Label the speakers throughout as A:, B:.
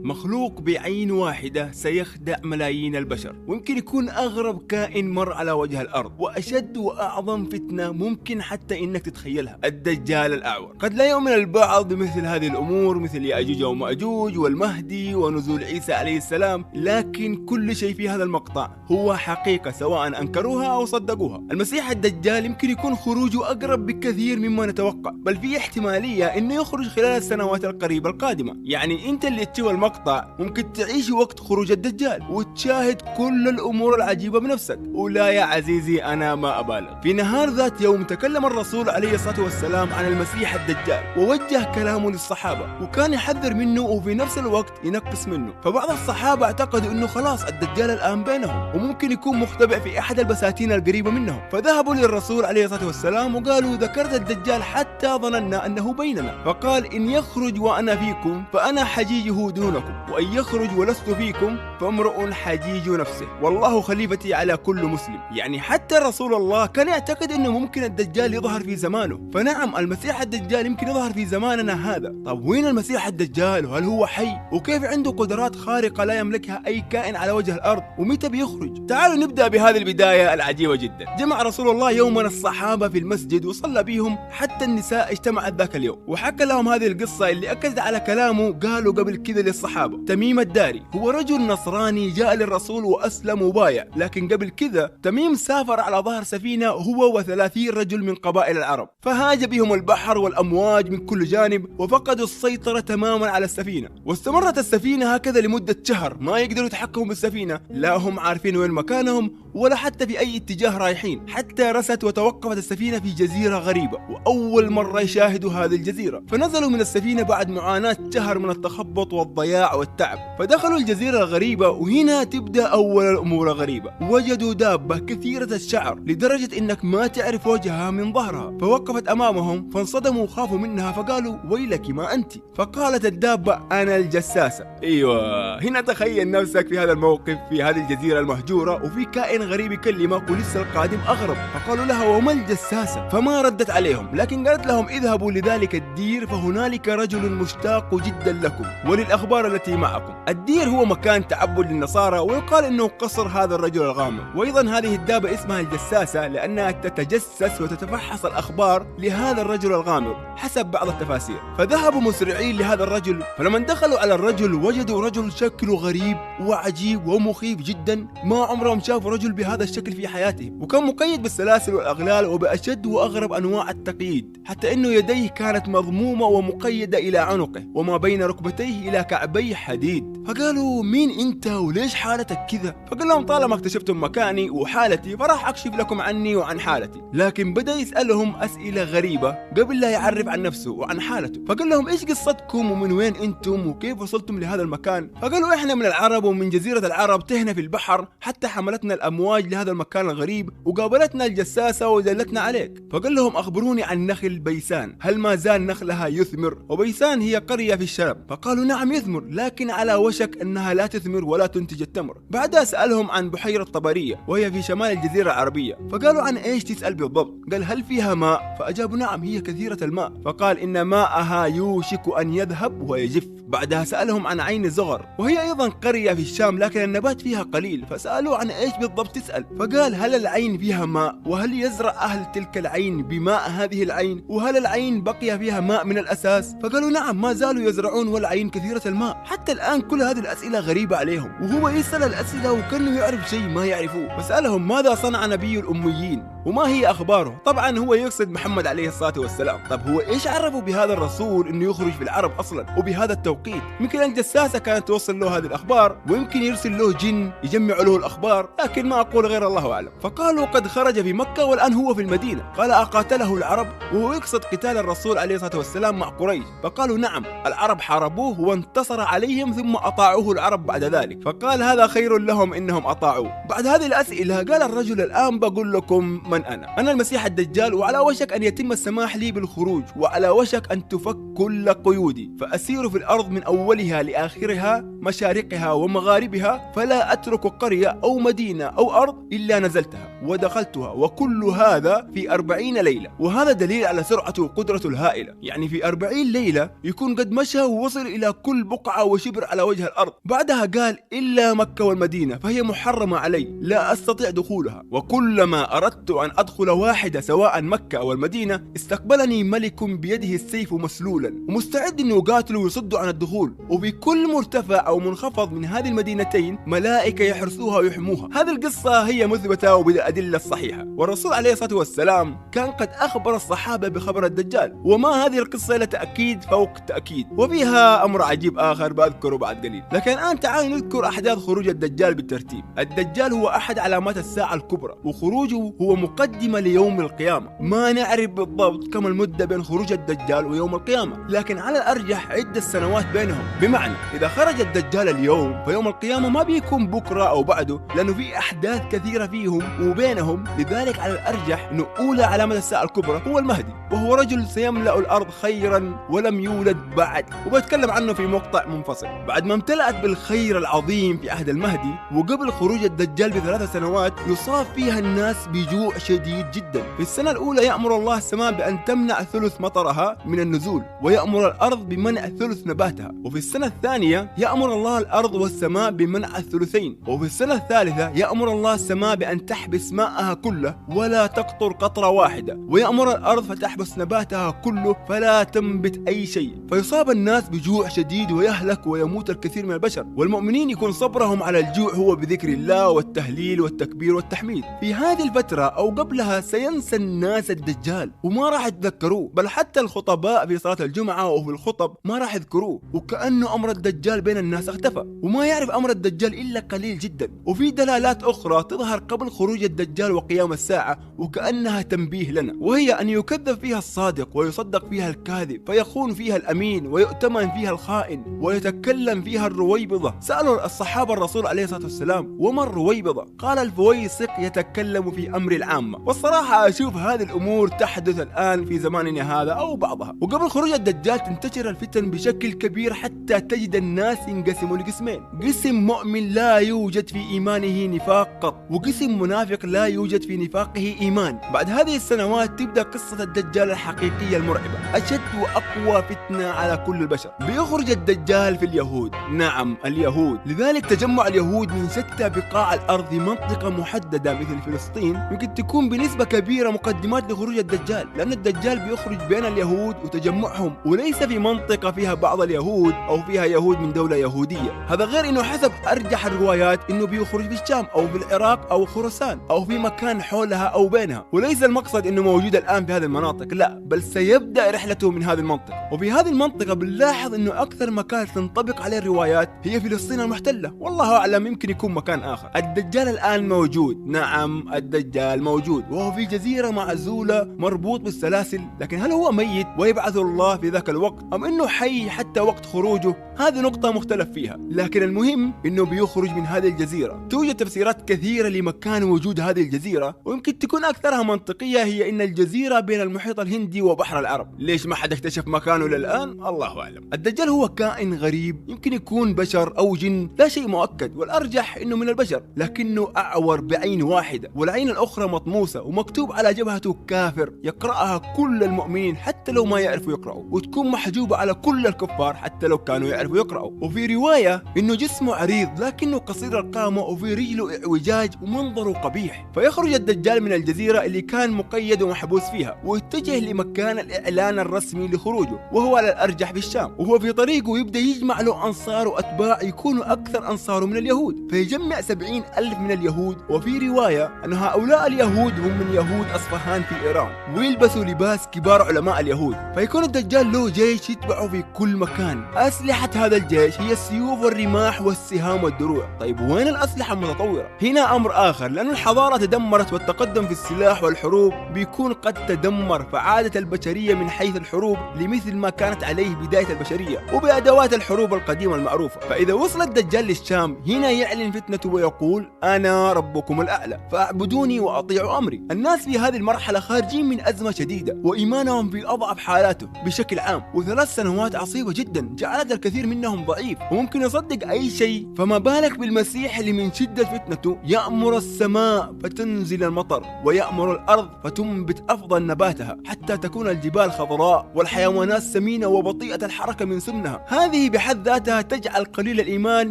A: مخلوق بعين واحدة سيخدع ملايين البشر، ويمكن يكون أغرب كائن مر على وجه الأرض، وأشد وأعظم فتنة ممكن حتى إنك تتخيلها، الدجال الأعور. قد لا يؤمن البعض بمثل هذه الأمور، مثل يأجوج ومأجوج والمهدي ونزول عيسى عليه السلام، لكن كل شيء في هذا المقطع هو حقيقة سواء أنكروها أو صدقوها. المسيح الدجال يمكن يكون خروجه أقرب بكثير مما نتوقع، بل في احتمالية إنه يخرج خلال السنوات القريبة القادمة. يعني أنت اللي تشوف المقطع ممكن تعيش وقت خروج الدجال وتشاهد كل الأمور العجيبة بنفسك. ولا يا عزيزي أنا ما أبالغ، في نهار ذات يوم تكلم الرسول عليه الصلاة والسلام عن المسيح الدجال، ووجه كلامه للصحابة، وكان يحذر منه وفي نفس الوقت ينقص منه. فبعض الصحابة اعتقدوا أنه خلاص الدجال الآن بينهم، وممكن يكون مختبئ في أحد البساتين القريبة منهم. فذهبوا للرسول عليه الصلاة والسلام وقالوا ذكرت الدجال حتى ظننا أنه بيننا، فقال إن يخرج وأنا فيكم فأنا حجيجه دونكم، وإن يخرج ولست فيكم فامرؤ حجيج نفسه، والله خليفتي على كل مسلم. يعني حتى رسول الله كان يعتقد أنه ممكن الدجال يظهر في زمانه. فنعم المسيح الدجال يمكن يظهر في زماننا هذا. طب وين المسيح الدجال؟ وهل هو حي؟ وكيف عنده قدرات خارقة لا يملكها أي كائن على وجه الأرض؟ ومتى بيخرج؟ تعالوا نبدأ بهذه البداية العجيبة جدا. جمع رسول الله يوما الصحابة في المسجد وصلى بهم حتى النساء اجتمعت ذاك اليوم، وحكى لهم هذه القصة اللي أكد على كلامه. قالوا قبل كذا للصحابة تميم الداري هو رجل نصراني جاء للرسول وأسلم وبايع، لكن قبل كذا تميم سافر على ظهر سفينة هو و30 رجل من قبائل العرب، فهاج بهم البحر والأمواج من كل جانب، وفقدوا السيطرة تماما على السفينة. واستمرت السفينة هكذا لمدة شهر، ما يقدروا يتحكموا بالسفينة، لا هم عارفين وين مكانهم ولا حتى في أي اتجاه رايحين، حتى رست وتوقفت السفينة في جزيرة غريبة، وأول مرة يشاهدوا هذه الجزيرة. فنزلوا من السفينة بعد معاناة شهر من التخبط والضياع والتعب، فدخلوا الجزيرة الغريبة، وهنا تبدأ أول الأمور الغريبة. وجدوا دابة كثيرة الشعر لدرجة إنك ما تعرف وجهها من ظهرها، فوقفت أمامهم فانصدموا وخافوا منها، فقالوا ويلك ما أنت؟ فقالت الدابة أنا الجساسة. أيوة، هنا تخيل نفسك في هذا الموقف في هذه الجزيرة المهجورة، وفي كائن غريب يكلمك ولسه القادم أغرب. فقالوا لها وما الجساسة؟ فما ردت عليهم، لكن قالت لهم اذهبوا لذلك الدير فهنالك رجل مشتاق جدا لكم وللأخبار التي معكم. الدير هو مكان تعبد للنصارى، ويقال انه قصر هذا الرجل الغامض. وايضا هذه الدابة اسمها الجساسة لانها تتجسس وتتفحص الاخبار لهذا الرجل الغامض حسب بعض التفاسير. فذهبوا مسرعين لهذا الرجل، فلما دخلوا على الرجل وجدوا رجل شكله غريب وعجيب ومخيف جدا، ما عمرهم شافوا رجل بهذا الشكل في حياتهم، وكان مقيد بالسلاسل والاغلال وباشد واغرب انواع التقييد، حتى انه يديه كانت مضمومة ومقيدة الى عنقه، وما بين ركبتيه الى كعبيه حديد. فقالوا مين انت وليش حالتك كذا؟ فقال لهم طالما اكتشفتم مكاني وحالتي فراح اكشف لكم عني وعن حالتي. لكن بدا يسالهم اسئله غريبه قبل لا يعرف عن نفسه وعن حالته. فقال لهم ايش قصتكم ومن وين انتم وكيف وصلتم لهذا المكان؟ فقالوا احنا من العرب ومن جزيره العرب تهنا في البحر حتى حملتنا الامواج لهذا المكان الغريب، وقابلتنا الجساسه ودلتنا عليك. فقال لهم اخبروني عن نخل بيسان، هل ما زال نخلها يثمر؟ وبيسان هي قريه في الشرق. فقالوا نعم يثمر، لكن على وشك انها لا تثمر ولا تنتج التمر. بعدها سالهم عن بحيره طبريه وهي في شمال الجزيره العربيه. فقالوا عن ايش تسال بالضبط؟ قال هل فيها ماء؟ فاجابوا نعم هي كثيره الماء. فقال ان ماءها يوشك ان يذهب ويجف. بعدها سالهم عن عين زغر وهي ايضا قريه في الشام لكن النبات فيها قليل. فسالوه عن ايش بالضبط تسال؟ فقال هل العين فيها ماء؟ وهل يزرع اهل تلك العين بماء هذه العين؟ وهل العين بقي فيها ماء من الاساس؟ فقالوا نعم ما زالوا يزرعون والعين كثيره الماء. حتى الان كل هذه الاسئله غريبه عليهم، وهو يسال الاسئله وكانه يعرف شيء ما يعرفوه. فسالهم ماذا صنع نبي الاميين وما هي اخباره؟ طبعا هو يقصد محمد عليه الصلاه والسلام. طب هو ايش عرفوا بهذا الرسول انه يخرج في العرب اصلا وبهذا التوقيت؟ يمكن الجساسه كانت توصل له هذه الاخبار، ويمكن يرسل له جن يجمع له الاخبار، لكن ما اقول غير الله اعلم. فقالوا قد خرج في مكه والان هو في المدينه. قال اقاتله العرب؟ وهو يقصد قتال الرسول عليه الصلاه والسلام مع قريش. فقالوا نعم العرب حاربوه وانتصر عليهم ثم اطاعوه العرب بعد ذلك. فقال هذا خير لهم انهم اطاعوه. بعد هذه الاسئله قال الرجل الان بقول لكم من انا المسيح الدجال، وعلى وشك ان يتم السماح لي بالخروج، وعلى وشك ان تفك كل قيودي، فاسير في الارض من اولها لاخرها مشارقها ومغاربها، فلا اترك قريه او مدينه او ارض الا نزلتها، ودخلتها، وكل هذا في 40 ليلة. وهذا دليل على سرعته وقدرته الهائلة، يعني في 40 ليلة يكون قد مشى ووصل إلى كل بقعة وشبر على وجه الأرض. بعدها قال: إلا مكة والمدينة فهي محرمة علي، لا أستطيع دخولها، وكلما أردت أن أدخل واحدة سواء مكة أو المدينة استقبلني ملك بيده السيف مسلولا ومستعد أن يقاتل ويصد عن الدخول، وبكل مرتفع أو منخفض من هذه المدينتين ملائكة يحرسوها ويحموها. هذه القصة هي مثبتة وبالأدلة الصحيحة، والرسول عليه الصلاة والسلام كان قد أخبر الصحابة بخبر الدجال، وما هذه القصة إلا تأكيد فوق تأكيد، وفيها أمر عجيب آخر بذكره بعد قليل. لكن الآن تعالوا نذكر أحداث خروج الدجال بالترتيب. الدجال هو أحد علامات الساعة الكبرى، وخروجه هو مقدمة ليوم القيامة. ما نعرف بالضبط كم المدة بين خروج الدجال ويوم القيامة، لكن على الأرجح عدة سنوات بينهم. بمعنى إذا خرج الدجال اليوم فيوم القيامة ما بيكون بكرة أو بعده، لأنه في أحداث كثيرة فيهم وبينهم. لذلك على الأرجح أنه أولى علامة الساعة الكبرى هو المهدي، وهو رجل سيملأ الأرض خيرا ولم يولد بعد، وبتكلم عنه في مقطع منفصل. بعد ما امتلأت بالخير العظيم في عهد المهدي وقبل خروج الدجال ب3 سنوات يصاب فيها الناس بجوع شديد جدا. في السنة الأولى يأمر الله السماء بأن تمنع ثلث مطرها من النزول، ويأمر الأرض بمنع ثلث نباتها. وفي السنة الثانية يأمر الله الأرض والسماء بمنع الثلثين. وفي السنة الثالثة يأمر الله السماء بأن تحبس ماءها كله ولا تقطر قطرة واحدة، ويأمر الأرض فتحبس نباتها كله فلا تنبت أي شيء، فيصاب الناس بجوع شديد ويهلك ويموت الكثير من البشر. والمؤمنين يكون صبرهم على الجوع هو بذكر الله والتهليل والتكبير والتحميد. في هذه الفترة أو قبلها سينسى الناس الدجال وما راح يتذكروه، بل حتى الخطباء في صلاة الجمعة وفي الخطب ما راح يذكروه، وكأنه أمر الدجال بين الناس اختفى، وما يعرف أمر الدجال إلا قليل جدا. وفي دلالات أخرى تظهر قبل خروج الدجال وقيام الساعة وكأنها تنبيه لنا، وهي أن يكذب فيها الصادق ويصدق فيها الكاذب، فيخون فيها الأمين ويؤتمن فيها الخائن ويتكلم فيها الرويبضة. سألوا الصحابة الرسول عليه الصلاة والسلام: وما الرويبضة؟ قال: الفويسق يتكلم في أمر العامة. والصراحة أشوف هذه الأمور تحدث الآن في زماننا هذا أو بعضها. وقبل خروج الدجال تنتشر الفتن بشكل كبير حتى تجد الناس ينقسموا لقسمين: قسم مؤمن لا يوجد في إيمانه نفاق قط، وقسم منافق لا يوجد في نفاقه إيمان. بعد هذه السنوات تبدأ قصة الدجال الحقيقية المرعبة، أشد وأقوى فتنة على كل البشر. بيخرج الدجال في اليهود، نعم اليهود، لذلك تجمع اليهود من شتى بقاع الأرض منطقة محددة مثل فلسطين يمكن تكون بنسبة كبيرة مقدمات لخروج الدجال، لأن الدجال بيخرج بين اليهود وتجمعهم، وليس في منطقة فيها بعض اليهود أو فيها يهود من دولة يهودية. هذا غير أنه حسب أرجح الروايات أنه بيخرج في الشام أو في العراق أو خراسان أو في مكان حولها أو بينها، وليس المقصد أنه موجود الآن في هذه المناطق، لا، بل سيبدأ رحلته من هذه المنطقة. وفي هذه المنطقة بنلاحظ أنه أكثر مكان تنطبق عليه الروايات هي فلسطين المحتلة، والله أعلم يمكن يكون مكان آخر. الدجال الآن موجود، نعم الدجال موجود، وهو في جزيرة معزولة مربوط بالسلاسل، لكن هل هو ميت ويبعث الله في ذاك الوقت أم أنه حي حتى وقت خروجه؟ هذه نقطة مختلف فيها، لكن المهم أنه بيخرج من هذه الجزيرة. توجد تفسيرات كثيرة لمكان وجود هذه الجزيرة، ويمكن تكون أكثرها منطقية، هي أن الجزيرة بين المحيط الهندي وبحر العرب. ليش ما حد اكتشف مكانه للآن؟ الله أعلم. الدجال هو كائن غريب، يمكن يكون بشر أو جن، لا شيء مؤكد، والأرجح أنه من البشر، لكنه أعور بعين واحدة والعين الأخرى مطموسة، ومكتوب على جبهته كافر، يقرأها كل المؤمنين حتى لو ما يعرفوا يقرأوا، وتكون محجوبة على كل الكفار حتى لو كانوا يعرفوا يقرأوا. وفي رواية أنه جسمه عريض لكنه قصير القامة، وفي رجله اعوجاج ومنظره قبيح. فيخرج الدجال من الجزيرة اللي كان مقيد ومحبوس فيها ويتجه لمكان الإعلان الرسمي لخروجه، وهو على الأرجح في الشام. وهو في طريقه يبدأ يجمع له أنصار وأتباع يكونوا أكثر أنصاره من اليهود، فيجمع 70,000 من اليهود. وفي رواية أن هؤلاء اليهود هم من يهود أصفهان في إيران، ويلبسوا لباس كبار علماء اليهود. فيكون الدجال له جيش يتبعه في كل مكان. أسلحة هذا الجيش هي السيوف والرماح والسهام والدروع. طيب وين الأسلحة المتطورة؟ هنا أمر آخر، لأن الحضارة تدمرت والتقدم في السلاح والحروب بيكون قد تدمر، فعادت البشرية من حيث الحروب لمثل ما كانت عليه بداية البشرية وبأدوات الحروب القديمة المعروفة. فإذا وصل الدجال للشام هنا يعلن فتنته ويقول: أنا ربكم الأعلى فاعبدوني وأطيعوا أمري. الناس في هذه المرحلة خارجين من أزمة شديدة وإيمانهم في أضعف حالاته بشكل عام، و3 سنوات عصيبة جدا جعلت الكثير منهم ضعيف وممكن يصدق أي شيء، فما بالك بالمسيح اللي من شدة فتنته يأمر السماء السماء فتنزل المطر، ويأمر الأرض فتنبت أفضل نباتها حتى تكون الجبال خضراء والحيوانات سمينة وبطيئة الحركة من سمنها. هذه بحد ذاتها تجعل قليل الإيمان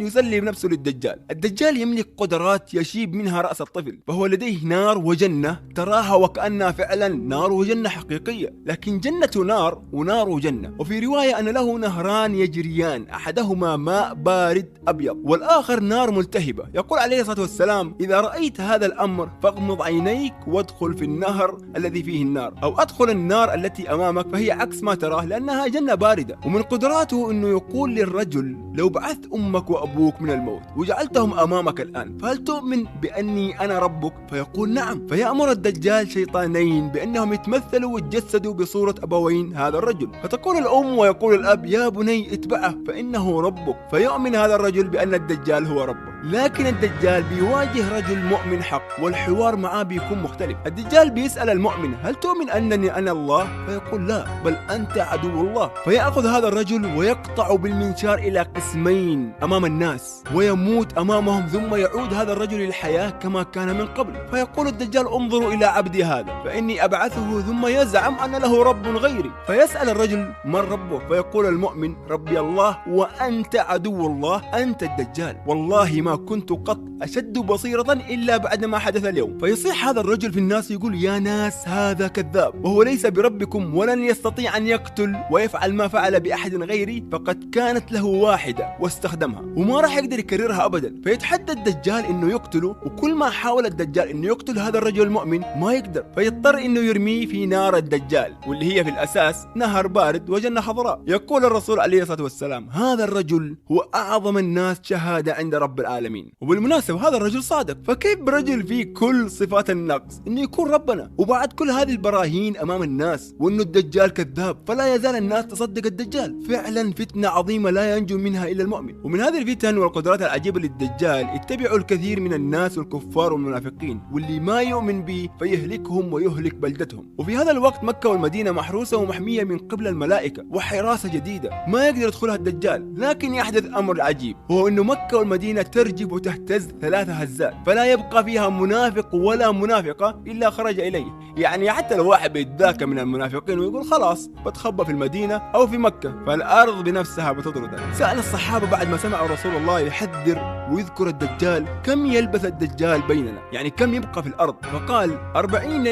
A: يسلم نفسه للدجال. الدجال يملك قدرات يشيب منها رأس الطفل، فهو لديه نار وجنة تراها وكأنها فعلا نار وجنة حقيقية، لكن جنة نار ونار وجنة. وفي رواية أن له نهران يجريان، أحدهما ماء بارد أبيض والآخر نار ملتهبة. يقول عليه الصلاة والسلام: إذا رأيت هذا الأمر فاغمض عينيك وادخل في النهر الذي فيه النار، أو أدخل النار التي أمامك فهي عكس ما تراه لأنها جنة باردة. ومن قدراته أنه يقول للرجل: لو بعثت أمك وأبوك من الموت وجعلتهم أمامك الآن فهل تؤمن بأني أنا ربك؟ فيقول نعم. فيأمر الدجال شيطانين بأنهم يتمثلوا ويتجسدوا بصورة أبوين هذا الرجل، فتقول الأم ويقول الأب: يا بني اتبعه فإنه ربك. فيؤمن هذا الرجل بأن الدجال هو ربه. لكن الدجال بيواجه رجل مؤمن حق والحوار معاه بيكون مختلف. الدجال بيسأل المؤمن: هل تؤمن أنني أنا الله؟ فيقول لا، بل أنت عدو الله. فيأخذ هذا الرجل ويقطع بالمنشار إلى قسمين أمام الناس ويموت أمامهم، ثم يعود هذا الرجل للحياة كما كان من قبل. فيقول الدجال: انظروا إلى عبدي هذا فإني أبعثه، ثم يزعم أن له رب غيري. فيسأل الرجل: من ربه؟ فيقول المؤمن: ربي الله وأنت عدو الله، أنت الدجال. والله ما كنت قط أشد بصيرة إلا بعد ما حدث اليوم. فيصيح هذا الرجل في الناس يقول: يا ناس هذا كذاب، وهو ليس بربكم ولن يستطيع أن يقتل ويفعل ما فعل بأحد غيري، فقد كانت له واحدة واستخدمها وما راح يقدر يكررها أبدا. فيتحدى الدجال إنه يقتله، وكل ما حاول الدجال إنه يقتل هذا الرجل المؤمن ما يقدر، فيضطر إنه يرميه في نار الدجال، واللي هي في الأساس نهر بارد وجنة خضراء. يقول الرسول عليه الصلاة والسلام: هذا الرجل هو أعظم الناس شهادة عند رب العالمين. وبالمناسبة هذا الرجل صادق، فكيف برجل فيه كل صفات النقص إنه يكون ربنا؟ وبعد كل هذه البراهين أمام الناس وإنه الدجال كذاب، فلا يزال الناس تصدق الدجال. فعلا فتنة عظيمة لا ينجو منها إلا المؤمن. ومن هذه الفتن والقدرات العجيبة للدجال اتبعوا الكثير من الناس والكفار والمنافقين، واللي ما يؤمن به فيهلكهم ويهلك بلدتهم. وفي هذا الوقت مكة والمدينة محروسة ومحمية من قبل الملائكة وحراسة جديدة ما يقدر يدخلها الدجال. لكن يحدث أمر عجيب، وهو إنه مكة والمدينة ترجف وتهتز 3 هزات، فلا يبقى فيها منافق ولا منافقة إلا خرج إليه. يعني حتى لو واحد بيتذاكى من المنافقين ويقول خلاص بتخبى في المدينة أو في مكة، فالأرض بنفسها بتطرده. سأل الصحابة بعد ما سمعوا رسول الله يحذر ويذكر الدجال: كم يلبث الدجال بيننا؟ يعني كم يبقى في الأرض؟ فقال: 40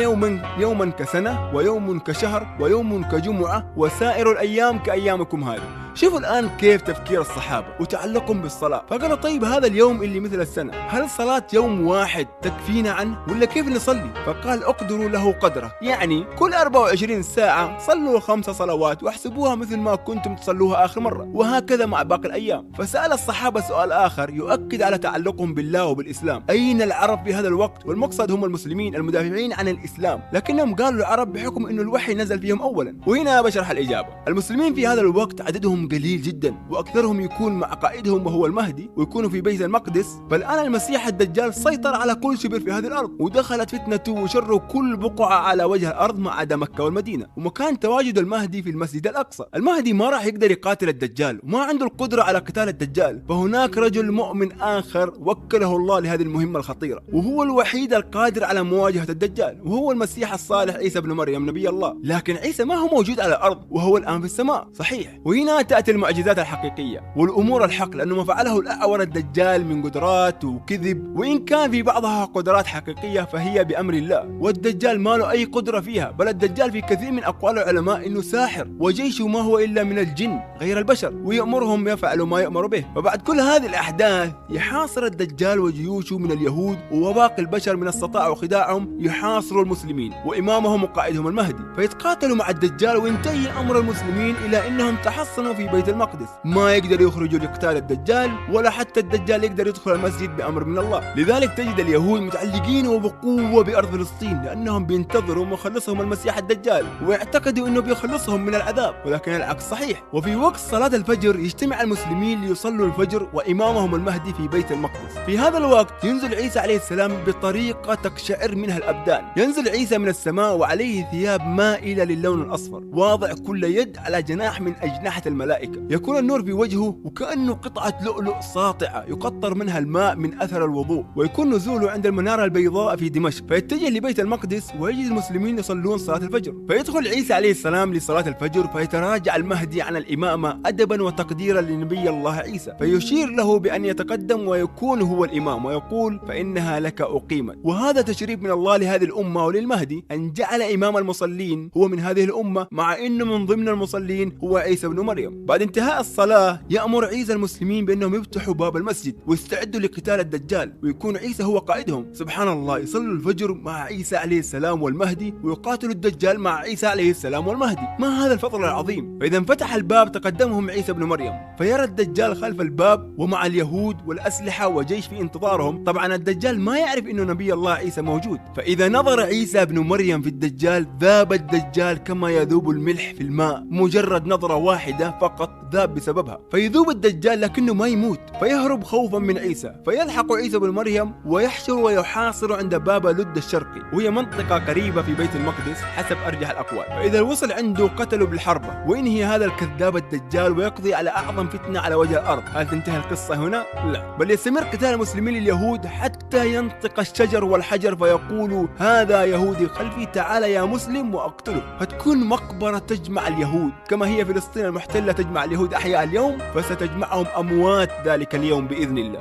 A: يوما كسنة، ويوم كشهر، ويوم كجمعة، وسائر الأيام كأيامكم هذه. شوفوا الآن كيف تفكير الصحابة وتعلقهم بالصلاة. فقالوا: طيب هذا اليوم اللي مثل السنة، هل صلاة يوم واحد تكفينا عنه ولا كيف نصلي؟ فقال: اقدروا له قدره، يعني كل 24 ساعة صلوا 5 صلوات واحسبوها مثل ما كنتم تصلوها آخر مرة، وهكذا مع باقي الأيام. فسأل الصحابة سؤال آخر يؤكد على تعلقهم بالله وبالإسلام: أين العرب في هذا الوقت؟ والمقصد هم المسلمين المدافعين عن الإسلام، لكنهم قالوا العرب بحكم أنه الوحي نزل فيهم أولا. وهنا بشرح الإجابة: المسلمين في هذا الوقت عددهم قليل جدا، وأكثرهم يكون مع قائدهم وهو المهدي، ويكونوا في بيت المقدس. فالآن المسيح الدجال سيطر على كل شبر في هذه الأرض، ودخلت فتنته وشره كل بقعة على وجه الأرض ما عدا مكة والمدينة. ومكان تواجد المهدي في المسجد الأقصى. المهدي ما راح يقدر يقاتل الدجال وما عنده القدرة على قتال الدجال، فهناك رجل مؤمن آخر وكله الله لهذه المهمة الخطيرة، وهو الوحيد القادر على مواجهة الدجال، وهو المسيح الصالح عيسى بن مريم نبي الله. لكن عيسى ما هو موجود على الأرض، وهو الآن في السماء، صحيح. وهنا تأتي المعجزات الحقيقية والأمور الحق، لأنه ما فعله الأعور الدجال من قدرات وكذب، وإن كان في بعضها قدرات حقيقية فهي بأمر الله، والدجال ما له أي قدرة فيها. بل الدجال في كثير من أقوال العلماء إنه ساحر، وجيشه ما هو إلا من الجن غير البشر، ويأمرهم يفعلوا ما يأمر به. وبعد كل هذه الأحداث يحاصر الدجال وجيوشه من اليهود وباقي البشر من استطاعوا خداعهم يحاصروا المسلمين وإمامهم وقائدهم المهدي، فيتقاتلوا مع الدجال، وينتهي أمر المسلمين إلى أنهم تحصنوا في بيت المقدس، ما يقدروا يخرجوا لقتال الدجال، ولا حتى الدجال يقدر يدخل المسجد بأمر من الله. لذلك تجد اليهود متعلقين وبقوة بأرض فلسطين، لأنهم بينتظروا مخلصهم المسيح الدجال، ويعتقدوا أنه بيخلصهم من العذاب، ولكن العكس صحيح. وفي وقت صلاة الفجر يجتمع المسلمين ليصلوا الفجر وإمامهم المهدي في بيت المقدس. في هذا الوقت ينزل عيسى عليه السلام بطريقة تقشعر منها الأبدان. ينزل عيسى من السماء وعليه ثياب مائلة للون الأصفر، واضع كل يد على جناح من أجنحة الملائكة، الملائكة. يكون النور في وجهه وكأنه قطعة لؤلؤ ساطعة يقطر منها الماء من أثر الوضوء، ويكون نزوله عند المنارة البيضاء في دمشق، فيتجه لبيت المقدس ويجد المسلمين يصلون صلاة الفجر، فيدخل عيسى عليه السلام لصلاة الفجر، فيتراجع المهدي عن الإمامة أدبا وتقديرا لنبي الله عيسى، فيشير له بأن يتقدم ويكون هو الإمام، ويقول فإنها لك أقيمت. وهذا تشريف من الله لهذه الأمة وللمهدي أن جعل إمام المصلين هو من هذه الأمة، مع أنه من ضمن المصلين هو عيسى بن مريم. بعد انتهاء الصلاة يأمر عيسى المسلمين بأنهم يفتحوا باب المسجد ويستعدوا لقتال الدجال، ويكون عيسى هو قائدهم. سبحان الله، يصلوا الفجر مع عيسى عليه السلام والمهدي، ويقاتلوا الدجال مع عيسى عليه السلام والمهدي. ما هذا الفضل العظيم! فإذا انفتح الباب تقدمهم عيسى بن مريم، فيرى الدجال خلف الباب ومع اليهود والأسلحة وجيش في انتظارهم. طبعا الدجال ما يعرف أنه نبي الله عيسى موجود، فإذا نظر عيسى بن مريم في الدجال ذاب الدجال كما يذوب الملح في الماء، مجرد نظرة واحدة فقط ذاب بسببها، فيذوب الدجال لكنه ما يموت، فيهرب خوفا من عيسى، فيلحق عيسى بن مريم ويحشر ويحاصر عند باب لد الشرقي، وهي منطقة قريبة في بيت المقدس حسب أرجح الأقوال. فإذا وصل عنده قتلوا بالحربة، وينهي هذا الكذاب الدجال ويقضي على أعظم فتنة على وجه الأرض. هل تنتهي القصة هنا؟ لا، بل يستمر قتال المسلمين اليهود حتى ينطق الشجر والحجر فيقولوا هذا يهودي خلفي، تعال يا مسلم وأقتله، فتكون مقبرة تجمع اليهود كما هي فلسطين المحتلة تجمع اليهود أحياء اليوم، فستجمعهم أموات ذلك اليوم بإذن الله.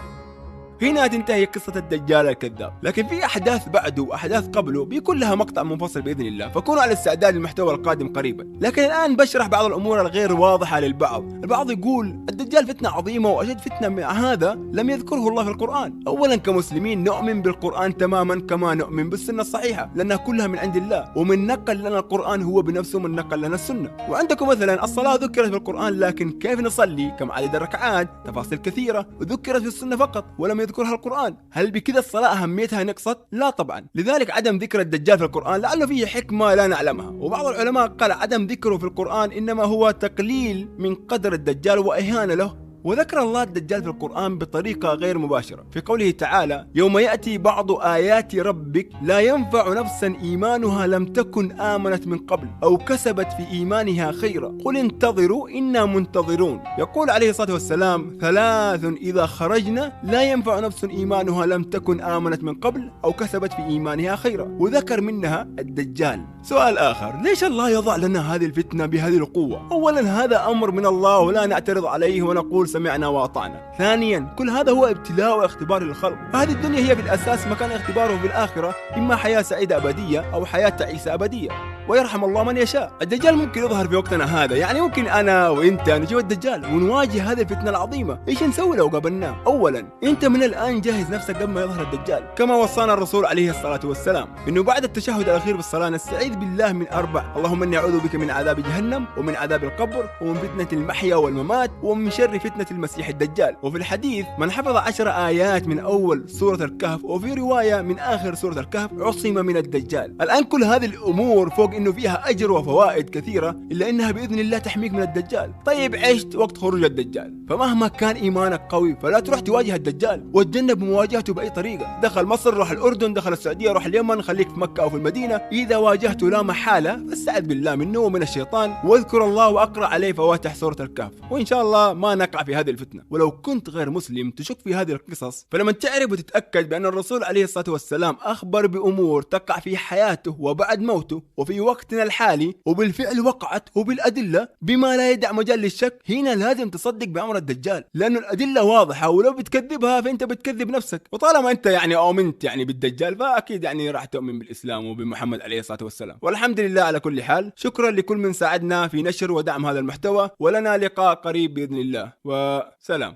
A: هنا تنتهي قصة الدجال الكذاب، لكن في أحداث بعده وأحداث قبله بيكون لها مقطع منفصل بإذن الله، فكونوا على استعداد للمحتوى القادم قريبا. لكن الآن بشرح بعض الأمور الغير واضحة للبعض. البعض يقول الدجال فتنة عظيمة، وأشد فتنة من هذا لم يذكره الله في القرآن. أولا كمسلمين نؤمن بالقرآن تماما كما نؤمن بالسنة الصحيحة، لأنها كلها من عند الله، ومن نقل لنا القرآن هو بنفسه من نقل لنا السنة. وعندكم مثلا الصلاة ذكرت في القرآن، لكن كيف نصلي، كم عدد الركعات، تفاصيل كثيرة وذكرت في السنة فقط ولم يذكرها القرآن. هل بكذا الصلاة أهميتها نقصت؟ لا طبعا. لذلك عدم ذكر الدجال في القرآن لعله فيه حكمة لا نعلمها، وبعض العلماء قال عدم ذكره في القرآن إنما هو تقليل من قدر الدجال وإهانة له. وذكر الله الدجال في القرآن بطريقة غير مباشرة في قوله تعالى يوم يأتي بعض آيات ربك لا ينفع نفسا إيمانها لم تكن آمنت من قبل أو كسبت في إيمانها خيرا قل انتظروا إنا منتظرون. يقول عليه الصلاة والسلام ثلاث إذا خرجنا لا ينفع نفس إيمانها لم تكن آمنت من قبل أو كسبت في إيمانها خيرا، وذكر منها الدجال. سؤال آخر، ليش الله يضع لنا هذه الفتنة بهذه القوة؟ أولا هذا أمر من الله ولا نعترض عليه ونقول سمعنا وأطعنا. ثانيا كل هذا هو ابتلاء واختبار للخلق، فهذه الدنيا هي في الأساس مكان اختباره في الآخرة، إما حياة سعيدة أبدية أو حياة تعيسة أبدية، ويرحم الله من يشاء. الدجال ممكن يظهر في وقتنا هذا، يعني ممكن أنا وإنت نجيب الدجال ونواجه هذه الفتنة العظيمة. إيش نسوي لو قابلناه؟ أولا أنت من الآن جهز نفسك قبل ما يظهر الدجال، كما وصانا الرسول عليه الصلاة والسلام إنه بعد التشهد الأخير بالصلاة نستعيذ بالله من أربع: اللهم إني أعوذ بك من عذاب جهنم ومن عذاب القبر ومن فتنة المحيا والممات ومن شر فتنة المسيح الدجال. وفي الحديث من حفظ 10 آيات من أول سورة الكهف، وفي رواية من آخر سورة الكهف، عصم من الدجال. الآن كل هذه الأمور فوق إنه فيها أجر وفوائد كثيرة إلا إنها بإذن الله تحميك من الدجال. طيب عشت وقت خروج الدجال، فمهما كان إيمانك قوي فلا تروح تواجه الدجال، وتجنب مواجهته بأي طريقة. دخل مصر روح الأردن، دخل السعودية روح اليمن، خليك في مكة أو في المدينة. إذا واجهته لا محالة فاستعذ بالله منه ومن الشيطان، واذكر الله وأقرأ عليه فواتح سورة الكهف، وإن شاء الله ما نقع في هذه الفتنة. ولو كنت غير مسلم تشك في هذه القصص، فلما تعرف وتتأكد بأن الرسول عليه الصلاة والسلام أخبر بأمور تقع في حياته وبعد موته وفي وقتنا الحالي وبالفعل وقعت وبالأدلة بما لا يدع مجال للشك، هنا لازم تصدق بأمر الدجال، لأن الأدلة واضحة، ولو بتكذبها فأنت بتكذب نفسك. وطالما أنت يعني آمنت يعني بالدجال فأكيد يعني راح تؤمن بالإسلام وبمحمد عليه الصلاة والسلام. والحمد لله على كل حال. شكرا لكل من ساعدنا في نشر ودعم هذا المحتوى، ولنا لقاء قريب بإذن الله، وسلام.